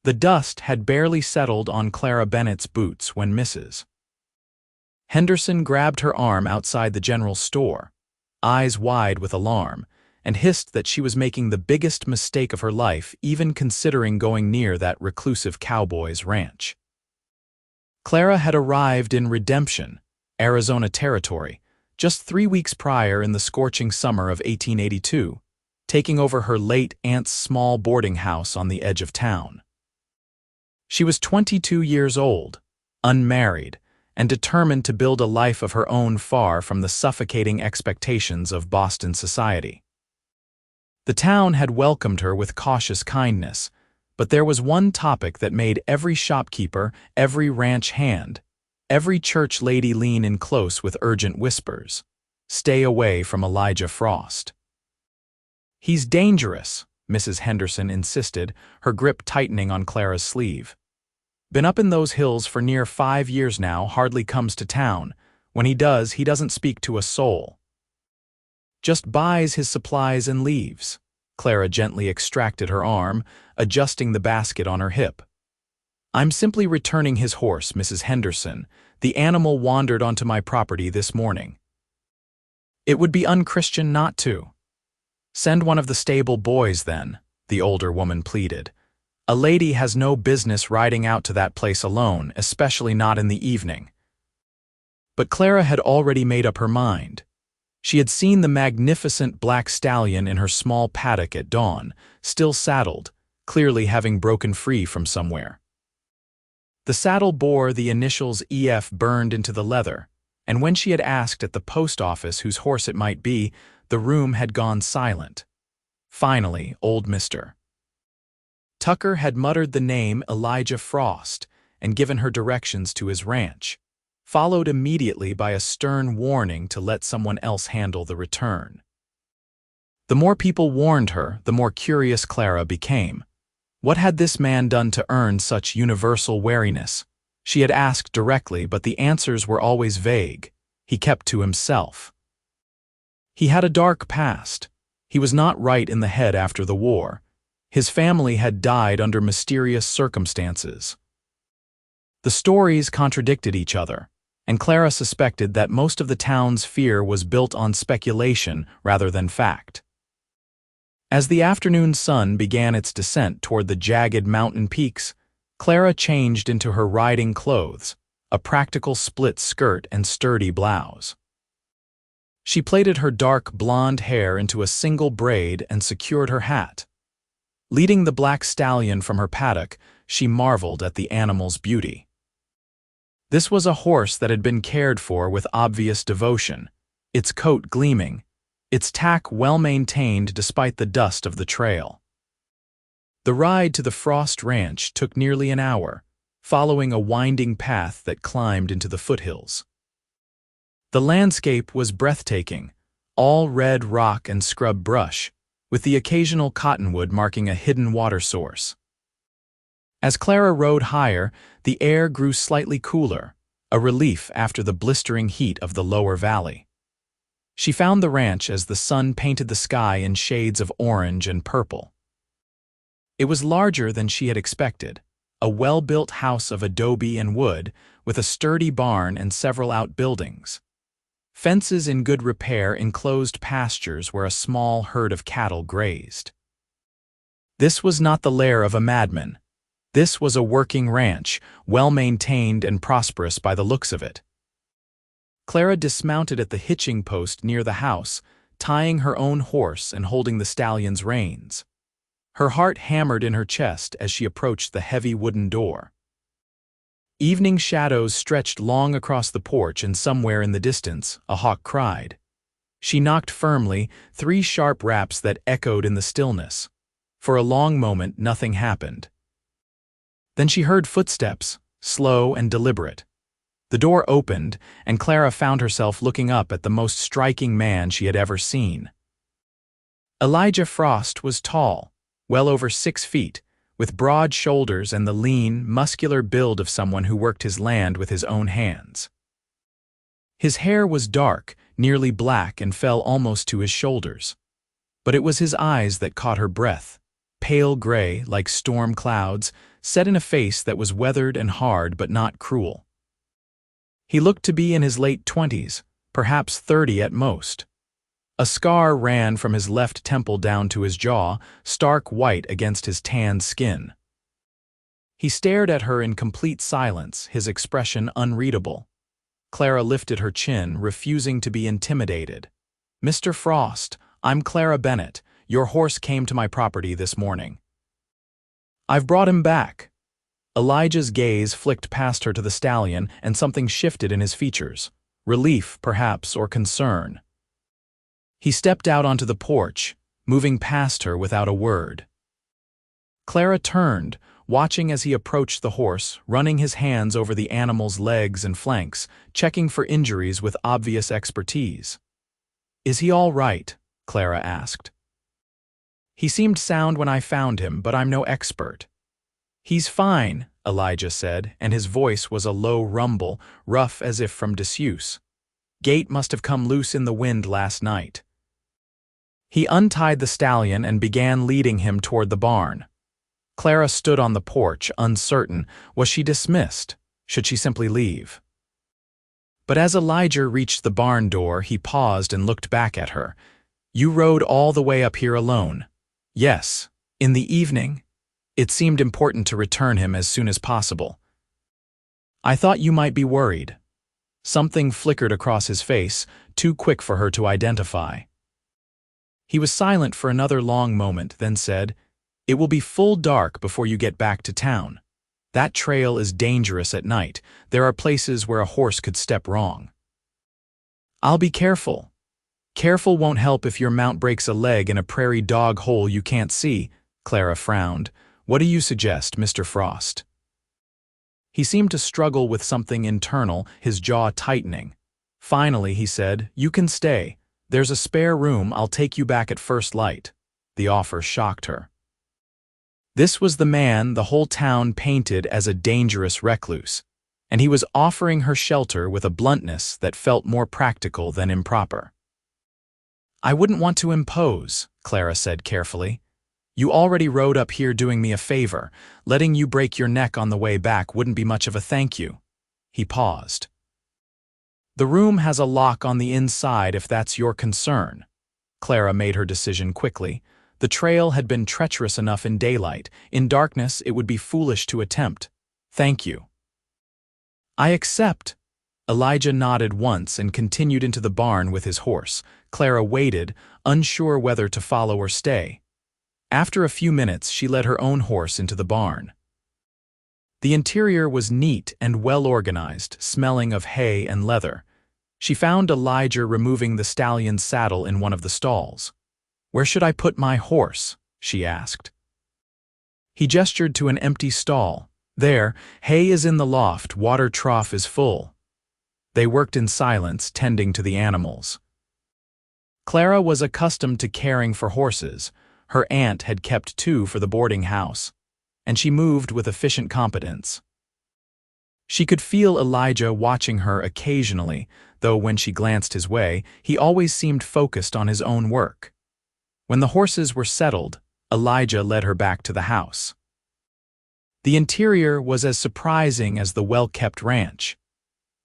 The dust had barely settled on Clara Bennett's boots when Mrs. Henderson grabbed her arm outside the general store, eyes wide with alarm, and hissed that she was making the biggest mistake of her life, even considering going near that reclusive cowboy's ranch. Clara had arrived in Redemption, Arizona Territory, just 3 weeks prior in the scorching summer of 1882, taking over her late aunt's small boarding house on the edge of town. She was 22 years old, unmarried, and determined to build a life of her own far from the suffocating expectations of Boston society. The town had welcomed her with cautious kindness, but there was one topic that made every shopkeeper, every ranch hand, every church lady lean in close with urgent whispers: stay away from Elijah Frost. "He's dangerous," Mrs. Henderson insisted, her grip tightening on Clara's sleeve. "Been up in those hills for near 5 years now, hardly comes to town. When he does, he doesn't speak to a soul. Just buys his supplies and leaves." Clara gently extracted her arm, adjusting the basket on her hip. "I'm simply returning his horse, Mrs. Henderson. The animal wandered onto my property this morning." "It would be unchristian not to." "Send one of the stable boys, then," the older woman pleaded. "A lady has no business riding out to that place alone, especially not in the evening." But Clara had already made up her mind. She had seen the magnificent black stallion in her small paddock at dawn, still saddled, clearly having broken free from somewhere. The saddle bore the initials EF burned into the leather, and when she had asked at the post office whose horse it might be, the room had gone silent. Finally, old Mr. Tucker had muttered the name Elijah Frost and given her directions to his ranch, followed immediately by a stern warning to let someone else handle the return. The more people warned her, the more curious Clara became. What had this man done to earn such universal wariness? She had asked directly, but the answers were always vague. He kept to himself. He had a dark past. He was not right in the head after the war. His family had died under mysterious circumstances. The stories contradicted each other, and Clara suspected that most of the town's fear was built on speculation rather than fact. As the afternoon sun began its descent toward the jagged mountain peaks, Clara changed into her riding clothes, a practical split skirt and sturdy blouse. She plaited her dark blonde hair into a single braid and secured her hat. Leading the black stallion from her paddock, she marveled at the animal's beauty. This was a horse that had been cared for with obvious devotion, its coat gleaming, its tack well-maintained despite the dust of the trail. The ride to the Frost Ranch took nearly an hour, following a winding path that climbed into the foothills. The landscape was breathtaking, all red rock and scrub brush, with the occasional cottonwood marking a hidden water source. As Clara rode higher, the air grew slightly cooler, a relief after the blistering heat of the lower valley. She found the ranch as the sun painted the sky in shades of orange and purple. It was larger than she had expected, a well-built house of adobe and wood, with a sturdy barn and several outbuildings. Fences in good repair enclosed pastures where a small herd of cattle grazed. This was not the lair of a madman. This was a working ranch, well-maintained and prosperous by the looks of it. Clara dismounted at the hitching post near the house, tying her own horse and holding the stallion's reins. Her heart hammered in her chest as she approached the heavy wooden door. Evening shadows stretched long across the porch, and somewhere in the distance, a hawk cried. She knocked firmly, 3 sharp raps that echoed in the stillness. For a long moment, nothing happened. Then she heard footsteps, slow and deliberate. The door opened, and Clara found herself looking up at the most striking man she had ever seen. Elijah Frost was tall, well over 6 feet, with broad shoulders and the lean, muscular build of someone who worked his land with his own hands. His hair was dark, nearly black, and fell almost to his shoulders. But it was his eyes that caught her breath, pale gray like storm clouds, set in a face that was weathered and hard but not cruel. He looked to be in his late 20s, perhaps 30 at most. A scar ran from his left temple down to his jaw, stark white against his tanned skin. He stared at her in complete silence, his expression unreadable. Clara lifted her chin, refusing to be intimidated. "Mr. Frost, I'm Clara Bennett. Your horse came to my property this morning." "I've brought him back." Elijah's gaze flicked past her to the stallion, and something shifted in his features. Relief, perhaps, or concern. He stepped out onto the porch, moving past her without a word. Clara turned, watching as he approached the horse, running his hands over the animal's legs and flanks, checking for injuries with obvious expertise. "Is he all right?" Clara asked. "He seemed sound when I found him, but I'm no expert." "He's fine," Elijah said, and his voice was a low rumble, rough as if from disuse. "Gate must have come loose in the wind last night." He untied the stallion and began leading him toward the barn. Clara stood on the porch, uncertain. Was she dismissed? Should she simply leave? But as Elijah reached the barn door, he paused and looked back at her. "You rode all the way up here alone?" "Yes. In the evening?" It seemed important to return him as soon as possible. "I thought you might be worried." Something flickered across his face, too quick for her to identify. He was silent for another long moment, then said, "It will be full dark before you get back to town. That trail is dangerous at night. There are places where a horse could step wrong." "I'll be careful." "Careful won't help if your mount breaks a leg in a prairie dog hole you can't see," Clara frowned. "What do you suggest, Mr. Frost?" He seemed to struggle with something internal, his jaw tightening. Finally, he said, "You can stay. There's a spare room. I'll take you back at first light." The offer shocked her. This was the man the whole town painted as a dangerous recluse, and he was offering her shelter with a bluntness that felt more practical than improper. "I wouldn't want to impose," Clara said carefully. "You already rode up here doing me a favor. Letting you break your neck on the way back wouldn't be much of a thank you." He paused. "The room has a lock on the inside if that's your concern." Clara made her decision quickly. The trail had been treacherous enough in daylight. In darkness, it would be foolish to attempt. "Thank you." "I accept." Elijah nodded once and continued into the barn with his horse. Clara waited, unsure whether to follow or stay. After a few minutes, she led her own horse into the barn. The interior was neat and well-organized, smelling of hay and leather. She found Elijah removing the stallion's saddle in one of the stalls. "Where should I put my horse?" she asked. He gestured to an empty stall. "There, hay is in the loft, water trough is full." They worked in silence, tending to the animals. Clara was accustomed to caring for horses. Her aunt had kept 2 for the boarding house, and she moved with efficient competence. She could feel Elijah watching her occasionally, though when she glanced his way, he always seemed focused on his own work. When the horses were settled, Elijah led her back to the house. The interior was as surprising as the well-kept ranch.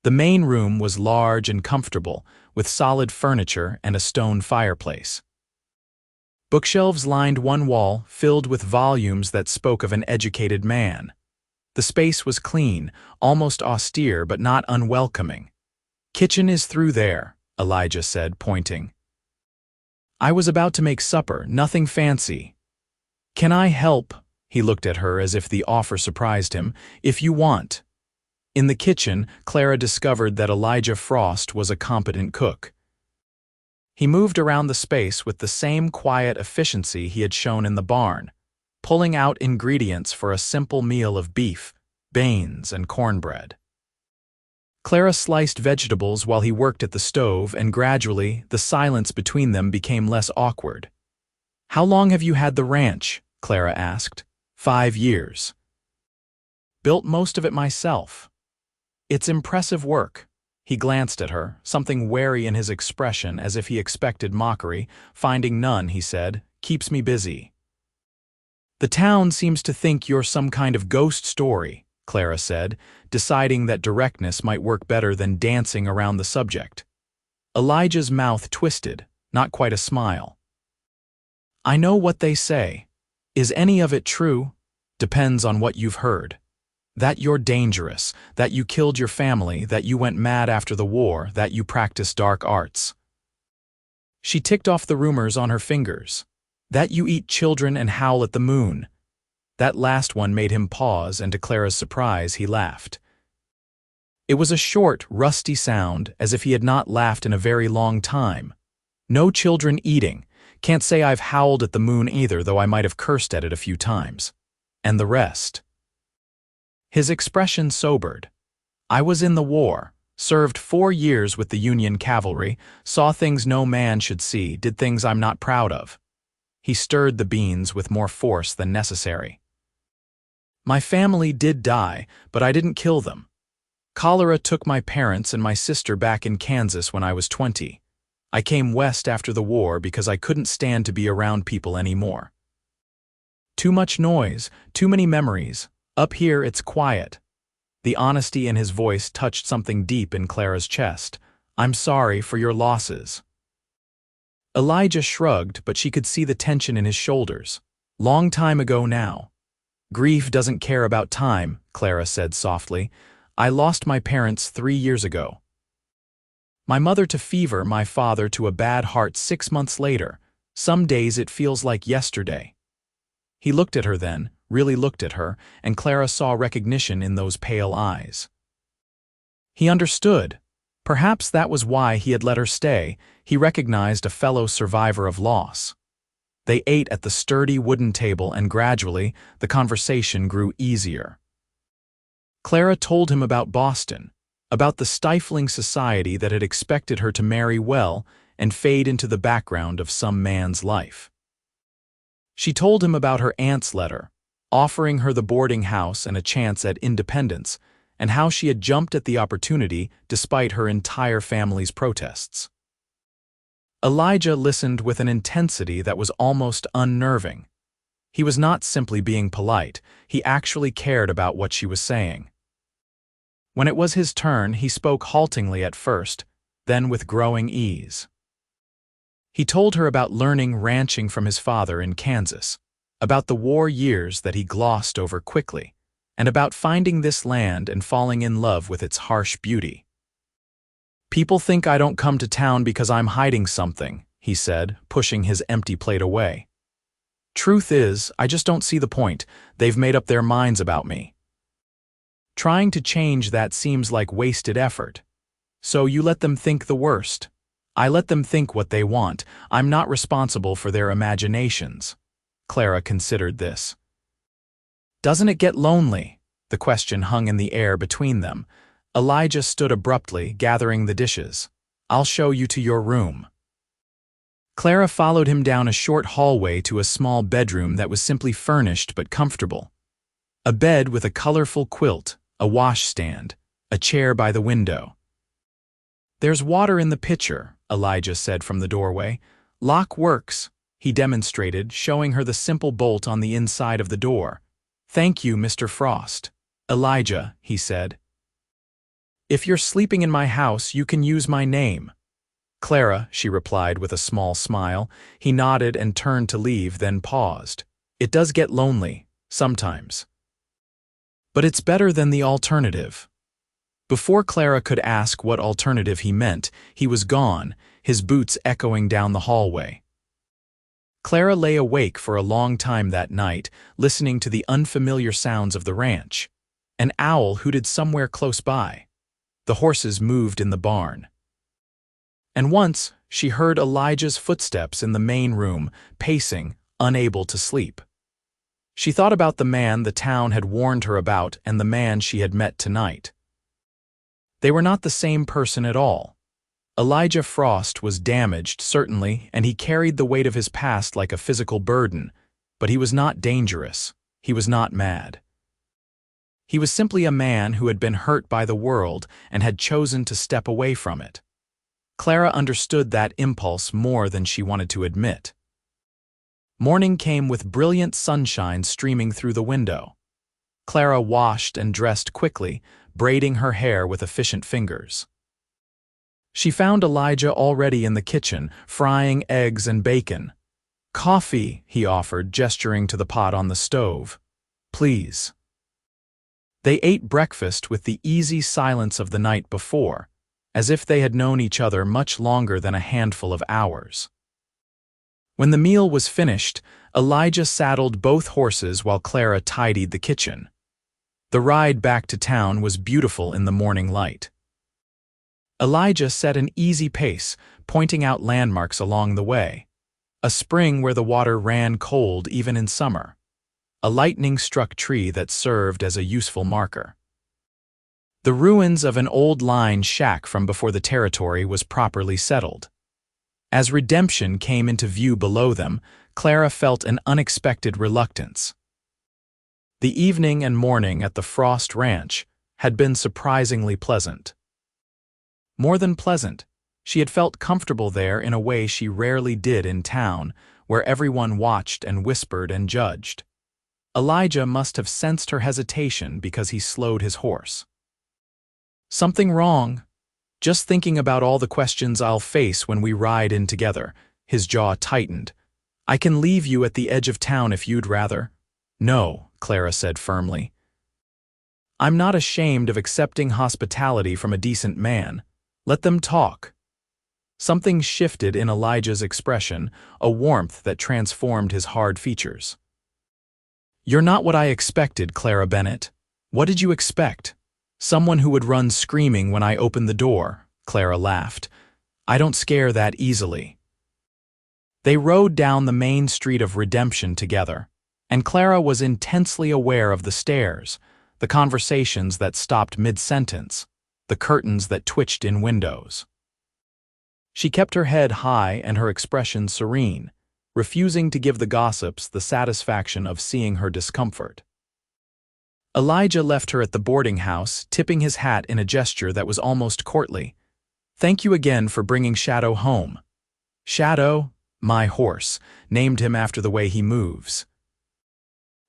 The main room was large and comfortable, with solid furniture and a stone fireplace. Bookshelves lined one wall, filled with volumes that spoke of an educated man. The space was clean, almost austere but not unwelcoming. "Kitchen is through there," Elijah said, pointing. "I was about to make supper, nothing fancy." "Can I help?" He looked at her as if the offer surprised him. "If you want." In the kitchen, Clara discovered that Elijah Frost was a competent cook. He moved around the space with the same quiet efficiency he had shown in the barn, pulling out ingredients for a simple meal of beef, beans, and cornbread. Clara sliced vegetables while he worked at the stove, and gradually the silence between them became less awkward. "How long have you had the ranch?" Clara asked. 5 years. "Built most of it myself." "It's impressive work." He glanced at her, something wary in his expression as if he expected mockery. "Finding none," he said, "keeps me busy." "The town seems to think you're some kind of ghost story," Clara said, deciding that directness might work better than dancing around the subject. Elijah's mouth twisted, not quite a smile. "I know what they say. Is any of it true? Depends on what you've heard. That you're dangerous, that you killed your family, that you went mad after the war, that you practice dark arts." She ticked off the rumors on her fingers. "That you eat children and howl at the moon." That last one made him pause, and to Clara's surprise, he laughed. It was a short, rusty sound, as if he had not laughed in a very long time. "No children eating. Can't say I've howled at the moon either, though I might have cursed at it a few times. And the rest." His expression sobered. "I was in the war, served 4 years with the Union cavalry, saw things no man should see, did things I'm not proud of." He stirred the beans with more force than necessary. "My family did die, but I didn't kill them. Cholera took my parents and my sister back in Kansas when I was 20. I came west after the war because I couldn't stand to be around people anymore. Too much noise, too many memories. Up here it's quiet." The honesty in his voice touched something deep in Clara's chest. "I'm sorry for your losses." Elijah shrugged, but she could see the tension in his shoulders. "Long time ago now." "Grief doesn't care about time," Clara said softly. "I lost my parents 3 years ago. My mother to fever, my father to a bad heart 6 months later. Some days it feels like yesterday." He looked at her then, really looked at her, and Clara saw recognition in those pale eyes. He understood. Perhaps that was why he had let her stay. He recognized a fellow survivor of loss. They ate at the sturdy wooden table, and gradually the conversation grew easier. Clara told him about Boston, about the stifling society that had expected her to marry well and fade into the background of some man's life. She told him about her aunt's letter, offering her the boarding house and a chance at independence, and how she had jumped at the opportunity despite her entire family's protests. Elijah listened with an intensity that was almost unnerving. He was not simply being polite, he actually cared about what she was saying. When it was his turn, he spoke haltingly at first, then with growing ease. He told her about learning ranching from his father in Kansas, about the war years that he glossed over quickly, and about finding this land and falling in love with its harsh beauty. "People think I don't come to town because I'm hiding something," he said, pushing his empty plate away. "Truth is, I just don't see the point. They've made up their minds about me. Trying to change that seems like wasted effort. So you let them think the worst. I let them think what they want. I'm not responsible for their imaginations." Clara considered this. "Doesn't it get lonely?" The question hung in the air between them. Elijah stood abruptly, gathering the dishes. "I'll show you to your room." Clara followed him down a short hallway to a small bedroom that was simply furnished but comfortable. A bed with a colorful quilt, a washstand, a chair by the window. "There's water in the pitcher," Elijah said from the doorway. "Lock works," he demonstrated, showing her the simple bolt on the inside of the door. "Thank you, Mr. Frost." "Elijah," he said. "If you're sleeping in my house, you can use my name." "Clara," she replied with a small smile. He nodded and turned to leave, then paused. "It does get lonely, sometimes. But it's better than the alternative." Before Clara could ask what alternative he meant, he was gone, his boots echoing down the hallway. Clara lay awake for a long time that night, listening to the unfamiliar sounds of the ranch. An owl hooted somewhere close by. The horses moved in the barn. And once, she heard Elijah's footsteps in the main room, pacing, unable to sleep. She thought about the man the town had warned her about and the man she had met tonight. They were not the same person at all. Elijah Frost was damaged, certainly, and he carried the weight of his past like a physical burden, but he was not dangerous. He was not mad. He was simply a man who had been hurt by the world and had chosen to step away from it. Clara understood that impulse more than she wanted to admit. Morning came with brilliant sunshine streaming through the window. Clara washed and dressed quickly, braiding her hair with efficient fingers. She found Elijah already in the kitchen, frying eggs and bacon. "Coffee," he offered, gesturing to the pot on the stove. "Please." They ate breakfast with the easy silence of the night before, as if they had known each other much longer than a handful of hours. When the meal was finished, Elijah saddled both horses while Clara tidied the kitchen. The ride back to town was beautiful in the morning light. Elijah set an easy pace, pointing out landmarks along the way. A spring where the water ran cold even in summer. A lightning-struck tree that served as a useful marker. The ruins of an old line shack from before the territory was properly settled. As Redemption came into view below them, Clara felt an unexpected reluctance. The evening and morning at the Frost Ranch had been surprisingly pleasant. More than pleasant, she had felt comfortable there in a way she rarely did in town, where everyone watched and whispered and judged. Elijah must have sensed her hesitation because he slowed his horse. "Something wrong? Just thinking about all the questions I'll face when we ride in together." His jaw tightened. "I can leave you at the edge of town if you'd rather." "No," Clara said firmly. "I'm not ashamed of accepting hospitality from a decent man. Let them talk." Something shifted in Elijah's expression, a warmth that transformed his hard features. "You're not what I expected, Clara Bennett. What did you expect? Someone who would run screaming when I opened the door," Clara laughed. "I don't scare that easily." They rode down the main street of Redemption together, and Clara was intensely aware of the stares, the conversations that stopped mid-sentence, the curtains that twitched in windows. She kept her head high and her expression serene, refusing to give the gossips the satisfaction of seeing her discomfort. Elijah left her at the boarding house, tipping his hat in a gesture that was almost courtly. "Thank you again for bringing Shadow home." "Shadow?" "My horse, named him after the way he moves."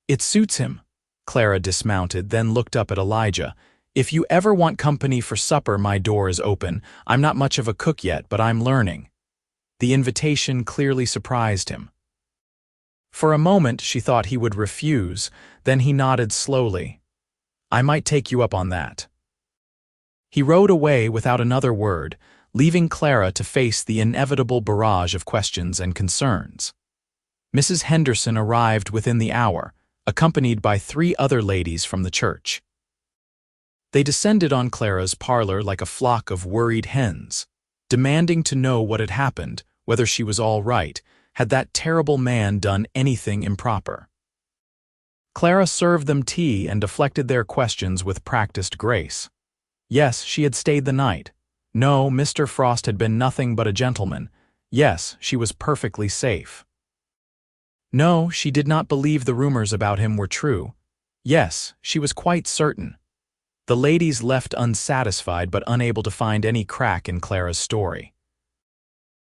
"It suits him." Clara dismounted, then looked up at Elijah. "If you ever want company for supper, my door is open. I'm not much of a cook yet, but I'm learning." The invitation clearly surprised him. For a moment she thought he would refuse, then he nodded slowly. "I might take you up on that." He rode away without another word, leaving Clara to face the inevitable barrage of questions and concerns. Mrs. Henderson arrived within the hour, accompanied by 3 other ladies from the church. They descended on Clara's parlor like a flock of worried hens, demanding to know what had happened, whether she was all right, had that terrible man done anything improper. Clara served them tea and deflected their questions with practiced grace. Yes, she had stayed the night. No, Mr. Frost had been nothing but a gentleman. Yes, she was perfectly safe. No, she did not believe the rumors about him were true. Yes, she was quite certain. The ladies left unsatisfied but unable to find any crack in Clara's story.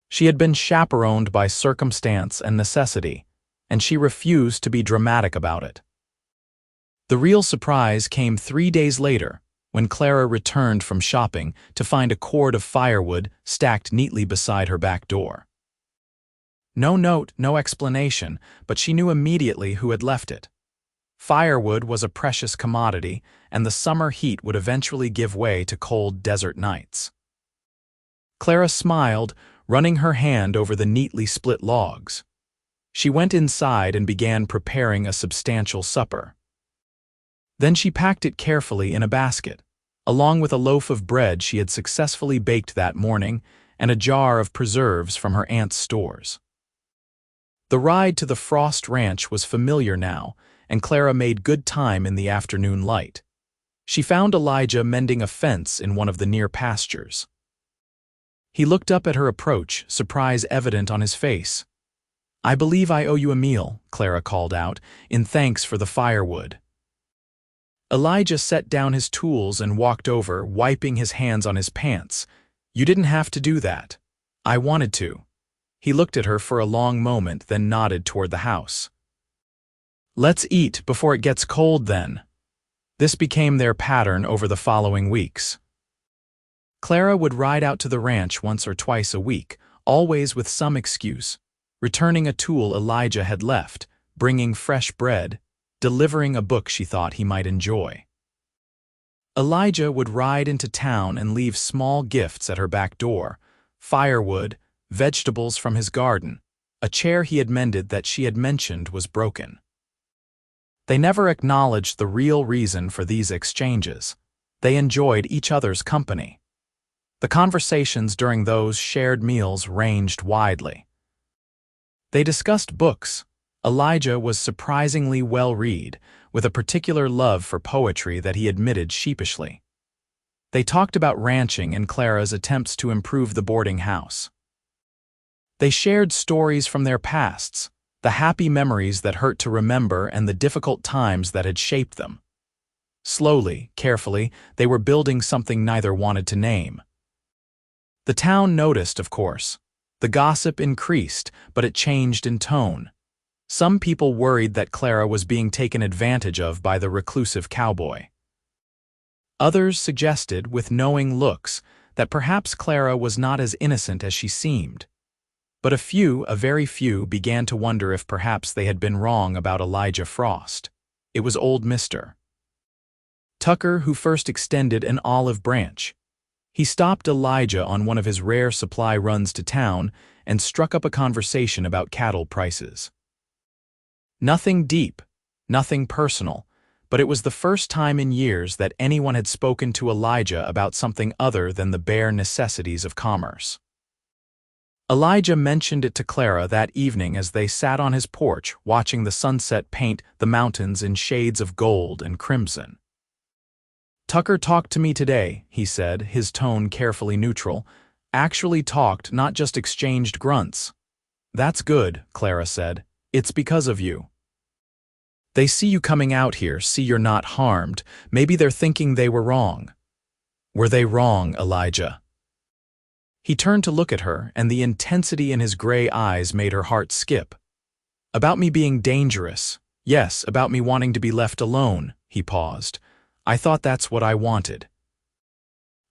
She had been chaperoned by circumstance and necessity, and she refused to be dramatic about it. The real surprise came 3 days later, when Clara returned from shopping to find a cord of firewood stacked neatly beside her back door. No note, no explanation, but she knew immediately who had left it. Firewood was a precious commodity, and the summer heat would eventually give way to cold desert nights. Clara smiled, running her hand over the neatly split logs. She went inside and began preparing a substantial supper. Then she packed it carefully in a basket, along with a loaf of bread she had successfully baked that morning and a jar of preserves from her aunt's stores. The ride to the Frost Ranch was familiar now, and Clara made good time in the afternoon light. She found Elijah mending a fence in one of the near pastures. He looked up at her approach, surprise evident on his face. "I believe I owe you a meal," Clara called out, "in thanks for the firewood." Elijah set down his tools and walked over, wiping his hands on his pants. "You didn't have to do that. I wanted to." He looked at her for a long moment, then nodded toward the house. "Let's eat before it gets cold then." This became their pattern over the following weeks. Clara would ride out to the ranch once or twice a week, always with some excuse, returning a tool Elijah had left, bringing fresh bread, delivering a book she thought he might enjoy. Elijah would ride into town and leave small gifts at her back door: firewood, vegetables from his garden, a chair he had mended that she had mentioned was broken. They never acknowledged the real reason for these exchanges. They enjoyed each other's company. The conversations during those shared meals ranged widely. They discussed books. Elijah was surprisingly well-read, with a particular love for poetry that he admitted sheepishly. They talked about ranching and Clara's attempts to improve the boarding house. They shared stories from their pasts, the happy memories that hurt to remember and the difficult times that had shaped them. Slowly, carefully, they were building something neither wanted to name. The town noticed, of course. The gossip increased, but it changed in tone. Some people worried that Clara was being taken advantage of by the reclusive cowboy. Others suggested, with knowing looks, that perhaps Clara was not as innocent as she seemed. But a very few, began to wonder if perhaps they had been wrong about Elijah Frost. It was old Mr. Tucker who first extended an olive branch. He stopped Elijah on one of his rare supply runs to town and struck up a conversation about cattle prices. Nothing deep, nothing personal, but it was the first time in years that anyone had spoken to Elijah about something other than the bare necessities of commerce. Elijah mentioned it to Clara that evening as they sat on his porch watching the sunset paint the mountains in shades of gold and crimson. "Tucker talked to me today," he said, his tone carefully neutral. "Actually talked, not just exchanged grunts." "That's good," Clara said. "It's because of you. They see you coming out here, see you're not harmed. Maybe they're thinking they were wrong." "Were they wrong, Elijah?" He turned to look at her, and the intensity in his gray eyes made her heart skip. "About me being dangerous. Yes, about me wanting to be left alone," he paused. "I thought that's what I wanted."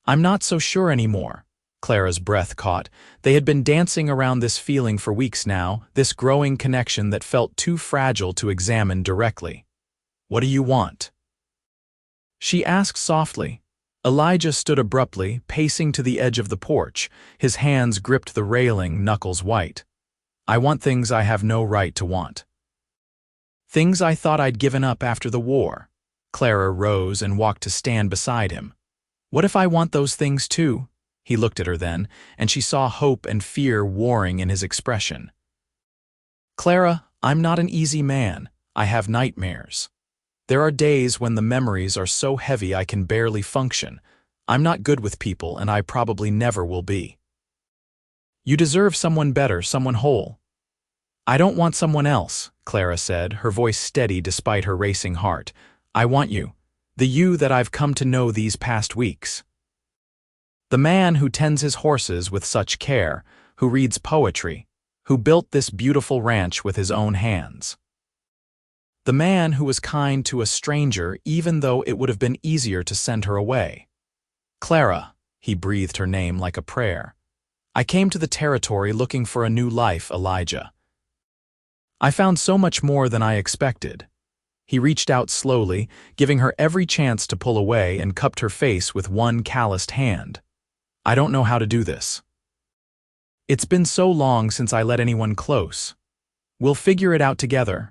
"I'm not so sure anymore." Clara's breath caught. They had been dancing around this feeling for weeks now, this growing connection that felt too fragile to examine directly. "What do you want?" she asked softly. Elijah stood abruptly, pacing to the edge of the porch. His hands gripped the railing, knuckles white. "I want things I have no right to want. Things I thought I'd given up after the war." Clara rose and walked to stand beside him. "What if I want those things too?" He looked at her then, and she saw hope and fear warring in his expression. "Clara, I'm not an easy man. I have nightmares. There are days when the memories are so heavy I can barely function. I'm not good with people, and I probably never will be. You deserve someone better, someone whole." "I don't want someone else," Clara said, her voice steady despite her racing heart. "I want you, the you that I've come to know these past weeks. The man who tends his horses with such care, who reads poetry, who built this beautiful ranch with his own hands. The man who was kind to a stranger even though it would have been easier to send her away." "Clara," he breathed her name like a prayer. "I came to the territory looking for a new life, Elijah. I found so much more than I expected." He reached out slowly, giving her every chance to pull away, and cupped her face with one calloused hand. "I don't know how to do this. It's been so long since I let anyone close. We'll figure it out together."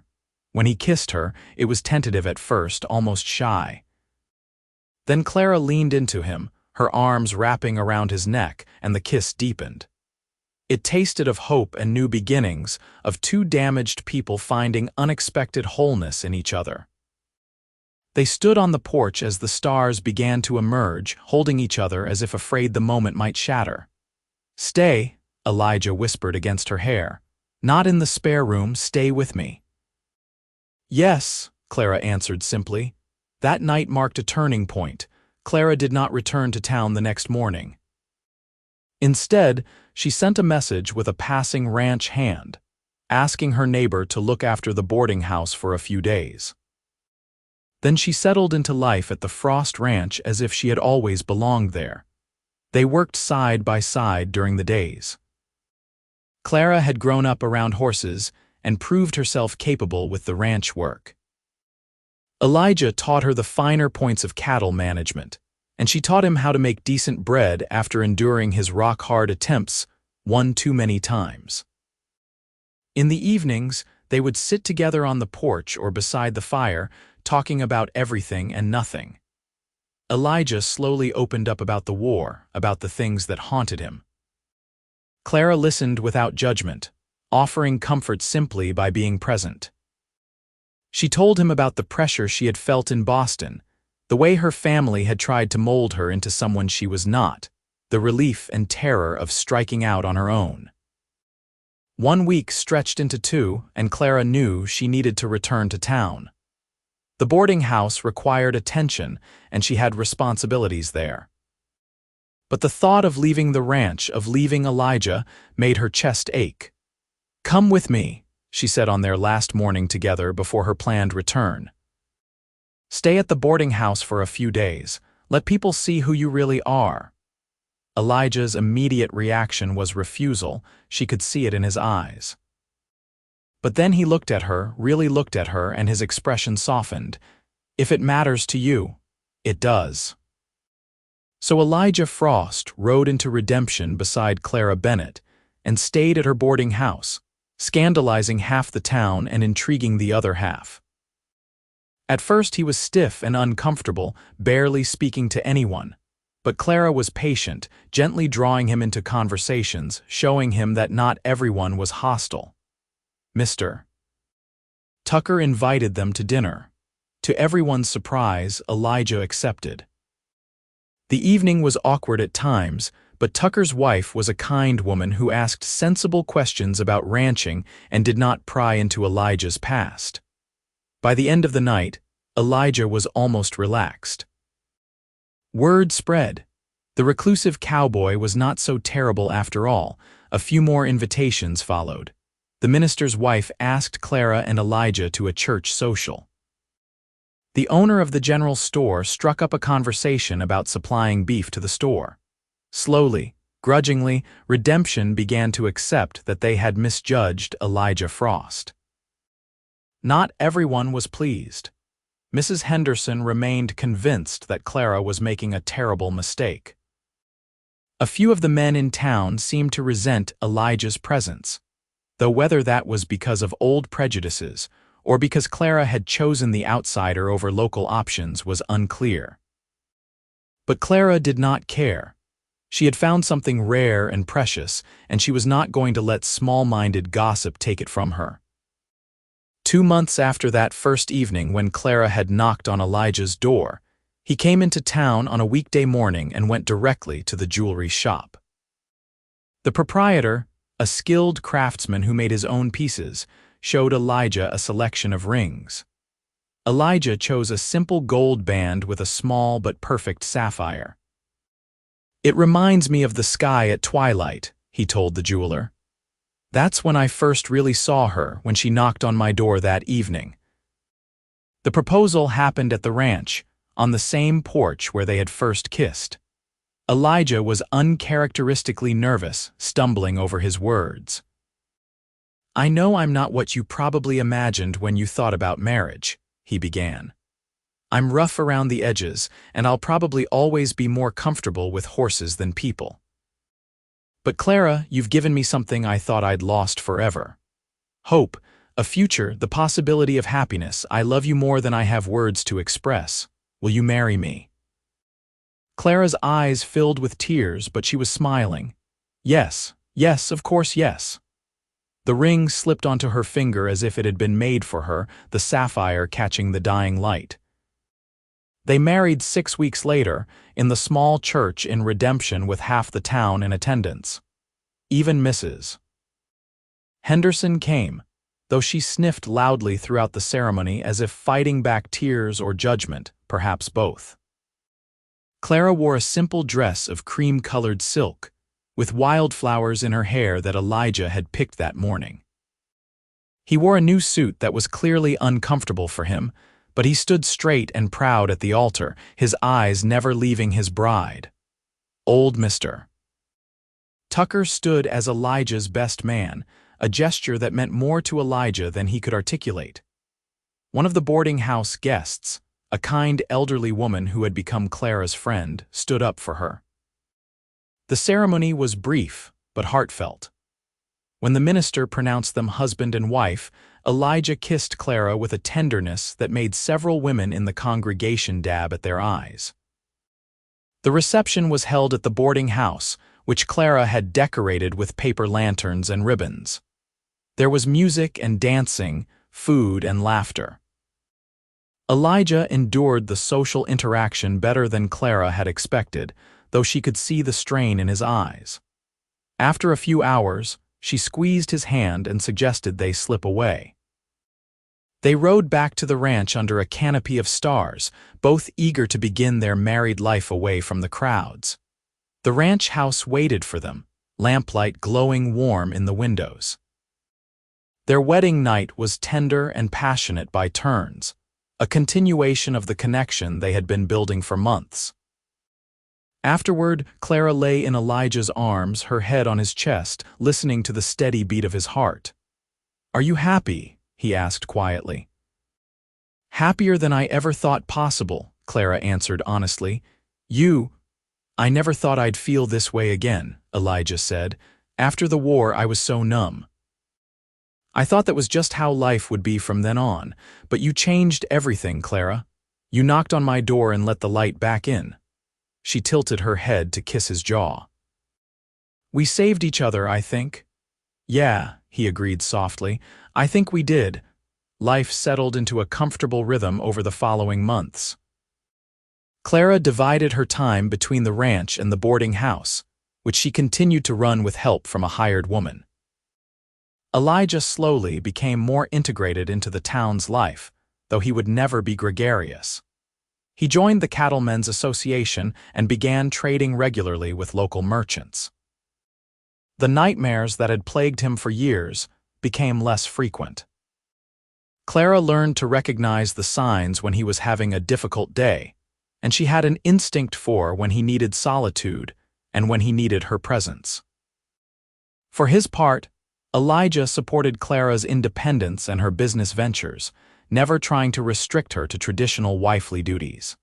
When he kissed her, it was tentative at first, almost shy. Then Clara leaned into him, her arms wrapping around his neck, and the kiss deepened. It tasted of hope and new beginnings, of two damaged people finding unexpected wholeness in each other. They stood on the porch as the stars began to emerge, holding each other as if afraid the moment might shatter. "Stay," Elijah whispered against her hair. "Not in the spare room, stay with me." "Yes," Clara answered simply. That night marked a turning point. Clara did not return to town the next morning. Instead, she sent a message with a passing ranch hand, asking her neighbor to look after the boarding house for a few days. Then she settled into life at the Frost Ranch as if she had always belonged there. They worked side by side during the days. Clara had grown up around horses and proved herself capable with the ranch work. Elijah taught her the finer points of cattle management, and she taught him how to make decent bread after enduring his rock-hard attempts one too many times. In the evenings, they would sit together on the porch or beside the fire, talking about everything and nothing. Elijah slowly opened up about the war, about the things that haunted him. Clara listened without judgment, offering comfort simply by being present. She told him about the pressure she had felt in Boston, the way her family had tried to mold her into someone she was not, the relief and terror of striking out on her own. 1 week stretched into 2, and Clara knew she needed to return to town. The boarding house required attention, and she had responsibilities there. But the thought of leaving the ranch, of leaving Elijah, made her chest ache. "Come with me," she said on their last morning together before her planned return. "Stay at the boarding house for a few days. Let people see who you really are." Elijah's immediate reaction was refusal. She could see it in his eyes. But then he looked at her, really looked at her, and his expression softened. "If it matters to you, it does." So Elijah Frost rode into redemption beside Clara Bennett and stayed at her boarding house, scandalizing half the town and intriguing the other half. At first he was stiff and uncomfortable, barely speaking to anyone. But Clara was patient, gently drawing him into conversations, showing him that not everyone was hostile. Mr. Tucker invited them to dinner. To everyone's surprise, Elijah accepted. The evening was awkward at times, but Tucker's wife was a kind woman who asked sensible questions about ranching and did not pry into Elijah's past. By the end of the night, Elijah was almost relaxed. Word spread. The reclusive cowboy was not so terrible after all. A few more invitations followed. The minister's wife asked Clara and Elijah to a church social. The owner of the general store struck up a conversation about supplying beef to the store. Slowly, grudgingly, Redemption began to accept that they had misjudged Elijah Frost. Not everyone was pleased. Mrs. Henderson remained convinced that Clara was making a terrible mistake. A few of the men in town seemed to resent Elijah's presence, though whether that was because of old prejudices or because Clara had chosen the outsider over local options was unclear. But Clara did not care. She had found something rare and precious, and she was not going to let small-minded gossip take it from her. 2 months after that first evening when Clara had knocked on Elijah's door, he came into town on a weekday morning and went directly to the jewelry shop. The proprietor, a skilled craftsman who made his own pieces, showed Elijah a selection of rings. Elijah chose a simple gold band with a small but perfect sapphire. "It reminds me of the sky at twilight," he told the jeweler. "That's when I first really saw her, when she knocked on my door that evening." The proposal happened at the ranch, on the same porch where they had first kissed. Elijah was uncharacteristically nervous, stumbling over his words. "I know I'm not what you probably imagined when you thought about marriage," he began. "I'm rough around the edges, and I'll probably always be more comfortable with horses than people. But Clara, you've given me something I thought I'd lost forever. Hope, a future, the possibility of happiness. I love you more than I have words to express. Will you marry me?" Clara's eyes filled with tears, but she was smiling. "Yes, yes, of course, yes." The ring slipped onto her finger as if it had been made for her, the sapphire catching the dying light. They married 6 weeks later, in the small church in Redemption with half the town in attendance. Even Mrs. Henderson came, though she sniffed loudly throughout the ceremony as if fighting back tears or judgment, perhaps both. Clara wore a simple dress of cream-colored silk, with wildflowers in her hair that Elijah had picked that morning. He wore a new suit that was clearly uncomfortable for him, but he stood straight and proud at the altar, his eyes never leaving his bride. Old Mr. Tucker stood as Elijah's best man, a gesture that meant more to Elijah than he could articulate. One of the boarding house guests, a kind elderly woman who had become Clara's friend, stood up for her. The ceremony was brief but heartfelt. When the minister pronounced them husband and wife, Elijah kissed Clara with a tenderness that made several women in the congregation dab at their eyes. The reception was held at the boarding house, which Clara had decorated with paper lanterns and ribbons. There was music and dancing, food and laughter. Elijah endured the social interaction better than Clara had expected, though she could see the strain in his eyes. After a few hours, she squeezed his hand and suggested they slip away. They rode back to the ranch under a canopy of stars, both eager to begin their married life away from the crowds. The ranch house waited for them, lamplight glowing warm in the windows. Their wedding night was tender and passionate by turns, a continuation of the connection they had been building for months. Afterward, Clara lay in Elijah's arms, her head on his chest, listening to the steady beat of his heart. "Are you happy?" he asked quietly. "Happier than I ever thought possible," Clara answered honestly. I never thought I'd feel this way again," Elijah said. "After the war, I was so numb. I thought that was just how life would be from then on, but you changed everything, Clara. You knocked on my door and let the light back in." She tilted her head to kiss his jaw. "We saved each other, I think." "Yeah," he agreed softly. "I think we did." Life settled into a comfortable rhythm over the following months. Clara divided her time between the ranch and the boarding house, which she continued to run with help from a hired woman. Elijah slowly became more integrated into the town's life, though he would never be gregarious. He joined the Cattlemen's Association and began trading regularly with local merchants. The nightmares that had plagued him for years became less frequent. Clara learned to recognize the signs when he was having a difficult day, and she had an instinct for when he needed solitude and when he needed her presence. For his part, Elijah supported Clara's independence and her business ventures, never trying to restrict her to traditional wifely duties.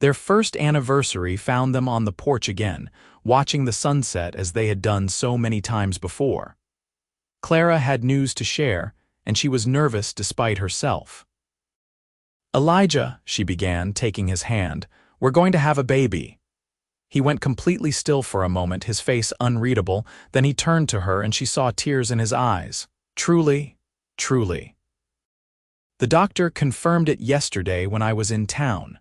Their first anniversary found them on the porch again, watching the sunset as they had done so many times before. Clara had news to share, and she was nervous despite herself. "Elijah," she began, taking his hand, "we're going to have a baby." He went completely still for a moment, his face unreadable, then he turned to her and she saw tears in his eyes. "Truly, truly. The doctor confirmed it yesterday when I was in town."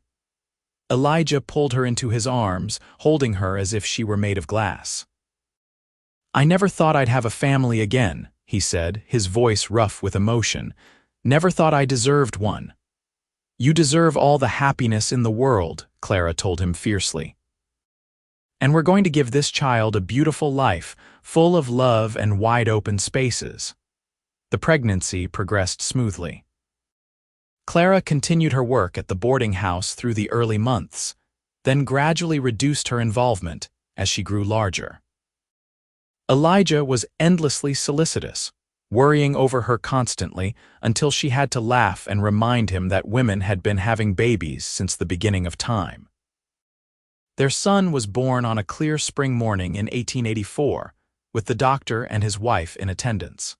Elijah pulled her into his arms, holding her as if she were made of glass. "I never thought I'd have a family again," he said, his voice rough with emotion. "Never thought I deserved one." "You deserve all the happiness in the world," Clara told him fiercely. "And we're going to give this child a beautiful life, full of love and wide-open spaces." The pregnancy progressed smoothly. Clara continued her work at the boarding house through the early months, then gradually reduced her involvement as she grew larger. Elijah was endlessly solicitous, worrying over her constantly until she had to laugh and remind him that women had been having babies since the beginning of time. Their son was born on a clear spring morning in 1884, with the doctor and his wife in attendance.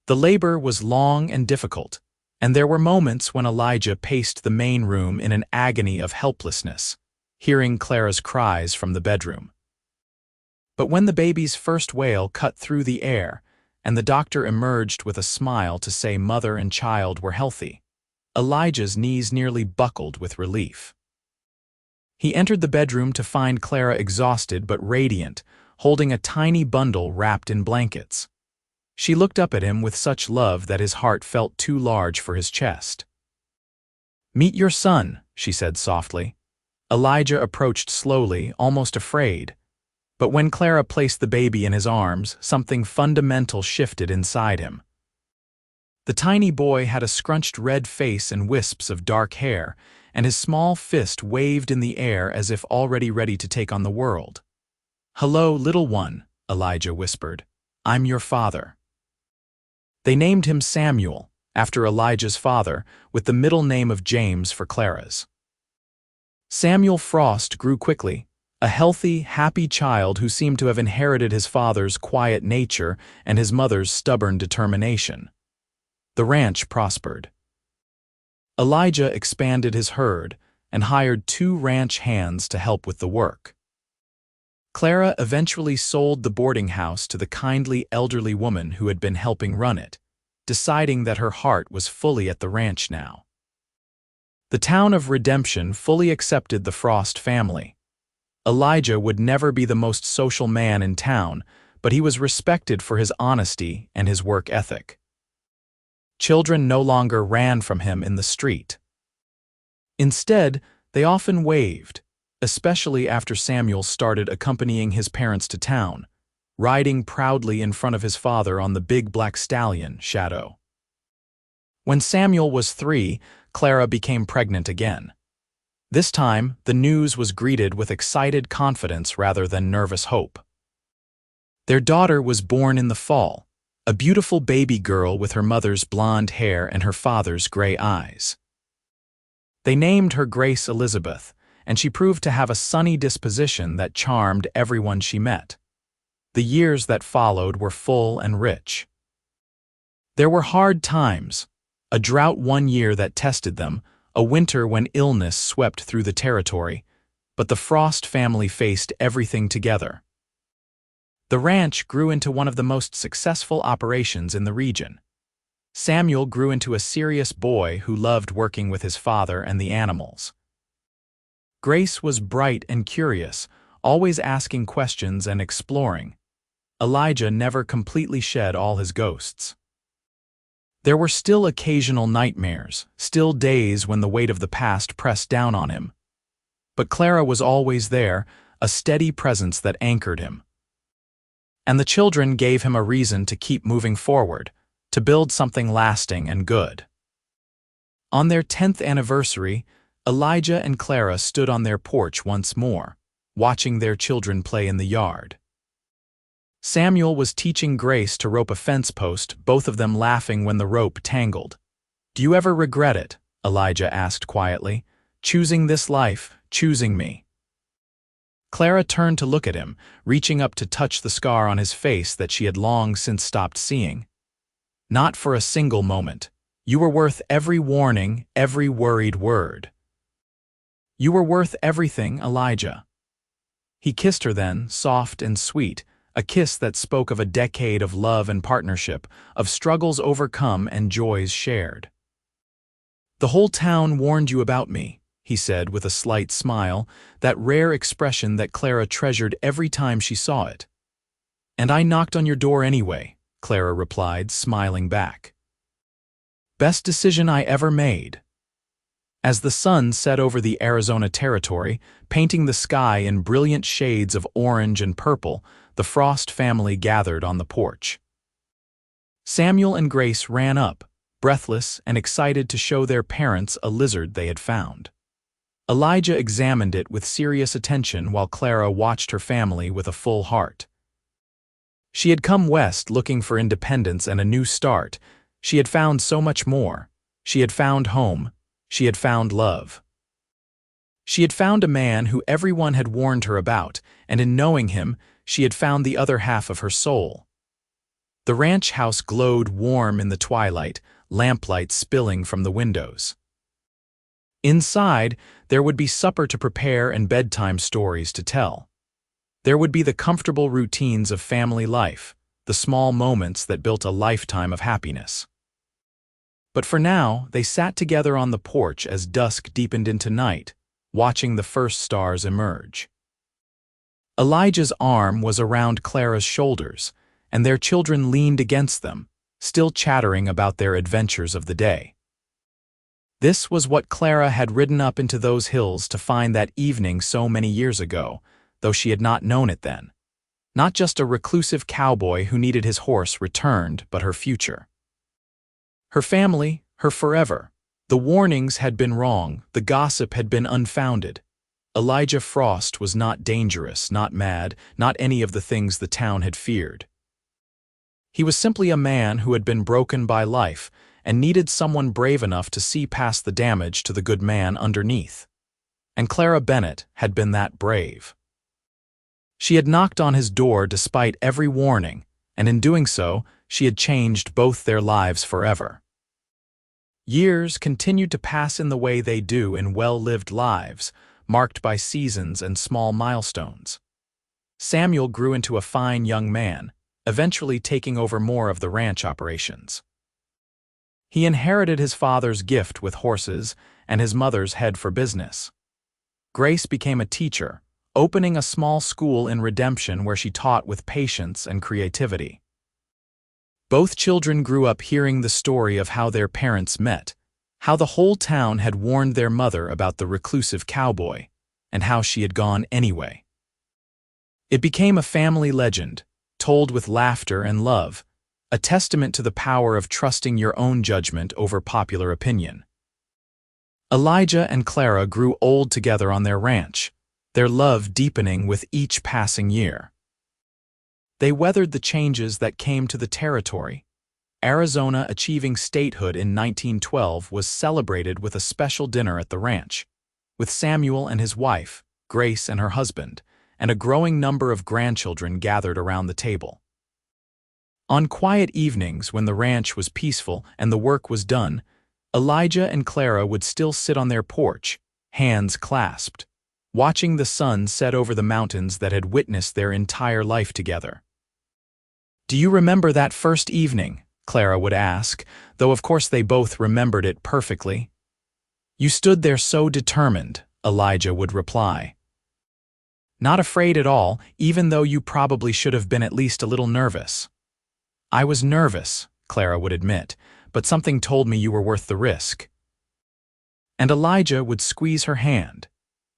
The labor was long and difficult, and there were moments when Elijah paced the main room in an agony of helplessness, hearing Clara's cries from the bedroom. But when the baby's first wail cut through the air, and the doctor emerged with a smile to say mother and child were healthy, Elijah's knees nearly buckled with relief. He entered the bedroom to find Clara exhausted but radiant, holding a tiny bundle wrapped in blankets. She looked up at him with such love that his heart felt too large for his chest. "Meet your son," she said softly. Elijah approached slowly, almost afraid. But when Clara placed the baby in his arms, something fundamental shifted inside him. The tiny boy had a scrunched red face and wisps of dark hair, and his small fist waved in the air as if already ready to take on the world. "Hello, little one," Elijah whispered. "I'm your father." They named him Samuel, after Elijah's father, with the middle name of James for Clara's. Samuel Frost grew quickly, a healthy, happy child who seemed to have inherited his father's quiet nature and his mother's stubborn determination. The ranch prospered. Elijah expanded his herd and hired 2 ranch hands to help with the work. Clara eventually sold the boarding house to the kindly elderly woman who had been helping run it, deciding that her heart was fully at the ranch now. The town of Redemption fully accepted the Frost family. Elijah would never be the most social man in town, but he was respected for his honesty and his work ethic. Children no longer ran from him in the street. Instead, they often waved, especially after Samuel started accompanying his parents to town, riding proudly in front of his father on the big black stallion, Shadow. When Samuel was 3, Clara became pregnant again. This time, the news was greeted with excited confidence rather than nervous hope. Their daughter was born in the fall, a beautiful baby girl with her mother's blonde hair and her father's gray eyes. They named her Grace Elizabeth, and she proved to have a sunny disposition that charmed everyone she met. The years that followed were full and rich. There were hard times, a drought one year that tested them, a winter when illness swept through the territory, but the Frost family faced everything together. The ranch grew into one of the most successful operations in the region. Samuel grew into a serious boy who loved working with his father and the animals. Grace was bright and curious, always asking questions and exploring. Elijah never completely shed all his ghosts. There were still occasional nightmares, still days when the weight of the past pressed down on him. But Clara was always there, a steady presence that anchored him. And the children gave him a reason to keep moving forward, to build something lasting and good. On their 10th anniversary, Elijah and Clara stood on their porch once more, watching their children play in the yard. Samuel was teaching Grace to rope a fence post, both of them laughing when the rope tangled. "Do you ever regret it?" Elijah asked quietly. "Choosing this life, choosing me." Clara turned to look at him, reaching up to touch the scar on his face that she had long since stopped seeing. "Not for a single moment. You were worth every warning, every worried word. You were worth everything, Elijah." He kissed her then, soft and sweet, a kiss that spoke of a decade of love and partnership, of struggles overcome and joys shared. "The whole town warned you about me," he said with a slight smile, that rare expression that Clara treasured every time she saw it. "And I knocked on your door anyway," Clara replied, smiling back. "Best decision I ever made." As the sun set over the Arizona territory, painting the sky in brilliant shades of orange and purple, the Frost family gathered on the porch. Samuel and Grace ran up, breathless and excited to show their parents a lizard they had found. Elijah examined it with serious attention while Clara watched her family with a full heart. She had come west looking for independence and a new start. She had found so much more. She had found home. She had found love. She had found a man who everyone had warned her about, and in knowing him, she had found the other half of her soul. The ranch house glowed warm in the twilight, lamplight spilling from the windows. Inside, there would be supper to prepare and bedtime stories to tell. There would be the comfortable routines of family life, the small moments that built a lifetime of happiness. But for now, they sat together on the porch as dusk deepened into night, watching the first stars emerge. Elijah's arm was around Clara's shoulders, and their children leaned against them, still chattering about their adventures of the day. This was what Clara had ridden up into those hills to find that evening so many years ago, though she had not known it then. Not just a reclusive cowboy who needed his horse returned, but her future. Her family, her forever. The warnings had been wrong, the gossip had been unfounded. Elijah Frost was not dangerous, not mad, not any of the things the town had feared. He was simply a man who had been broken by life and needed someone brave enough to see past the damage to the good man underneath. And Clara Bennett had been that brave. She had knocked on his door despite every warning, and in doing so, she had changed both their lives forever. Years continued to pass in the way they do in well-lived lives, marked by seasons and small milestones. Samuel grew into a fine young man, eventually taking over more of the ranch operations. He inherited his father's gift with horses and his mother's head for business. Grace became a teacher, opening a small school in Redemption where she taught with patience and creativity. Both children grew up hearing the story of how their parents met, how the whole town had warned their mother about the reclusive cowboy, and how she had gone anyway. It became a family legend, told with laughter and love, a testament to the power of trusting your own judgment over popular opinion. Elijah and Clara grew old together on their ranch, their love deepening with each passing year. They weathered the changes that came to the territory. Arizona achieving statehood in 1912 was celebrated with a special dinner at the ranch, with Samuel and his wife, Grace and her husband, and a growing number of grandchildren gathered around the table. On quiet evenings when the ranch was peaceful and the work was done, Elijah and Clara would still sit on their porch, hands clasped, watching the sun set over the mountains that had witnessed their entire life together. "Do you remember that first evening?" Clara would ask, though of course they both remembered it perfectly. "You stood there so determined," Elijah would reply. "Not afraid at all, even though you probably should have been at least a little nervous." "I was nervous," Clara would admit, "but something told me you were worth the risk." And Elijah would squeeze her hand,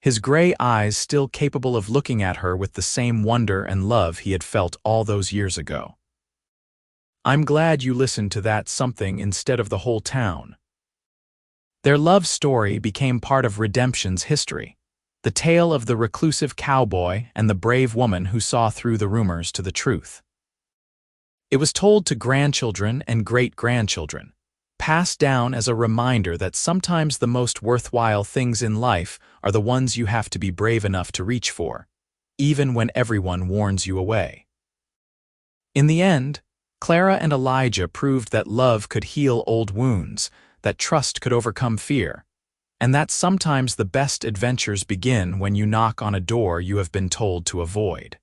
his gray eyes still capable of looking at her with the same wonder and love he had felt all those years ago. "I'm glad you listened to that something instead of the whole town." Their love story became part of Redemption's history, the tale of the reclusive cowboy and the brave woman who saw through the rumors to the truth. It was told to grandchildren and great-grandchildren, passed down as a reminder that sometimes the most worthwhile things in life are the ones you have to be brave enough to reach for, even when everyone warns you away. In the end, Clara and Elijah proved that love could heal old wounds, that trust could overcome fear, and that sometimes the best adventures begin when you knock on a door you have been told to avoid.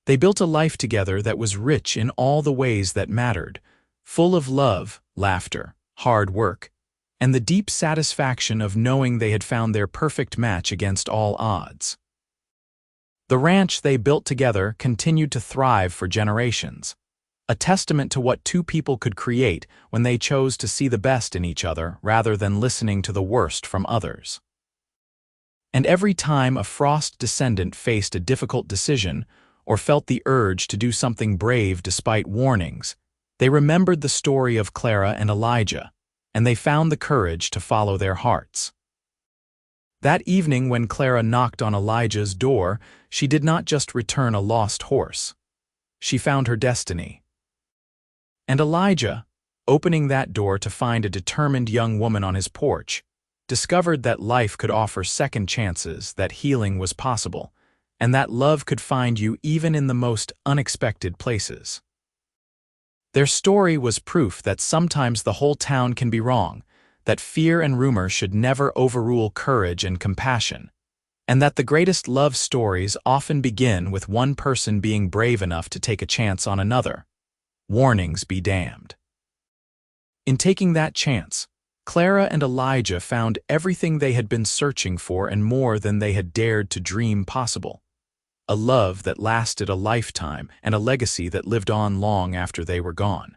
They built a life together that was rich in all the ways that mattered, full of love, laughter, hard work, and the deep satisfaction of knowing they had found their perfect match against all odds. The ranch they built together continued to thrive for generations, a testament to what two people could create when they chose to see the best in each other rather than listening to the worst from others. And every time a Frost descendant faced a difficult decision or felt the urge to do something brave despite warnings, they remembered the story of Clara and Elijah, and they found the courage to follow their hearts. That evening when Clara knocked on Elijah's door, she did not just return a lost horse. She found her destiny. And Elijah, opening that door to find a determined young woman on his porch, discovered that life could offer second chances, that healing was possible, and that love could find you even in the most unexpected places. Their story was proof that sometimes the whole town can be wrong, that fear and rumor should never overrule courage and compassion, and that the greatest love stories often begin with one person being brave enough to take a chance on another. Warnings be damned. In taking that chance, Clara and Elijah found everything they had been searching for and more than they had dared to dream possible. A love that lasted a lifetime and a legacy that lived on long after they were gone.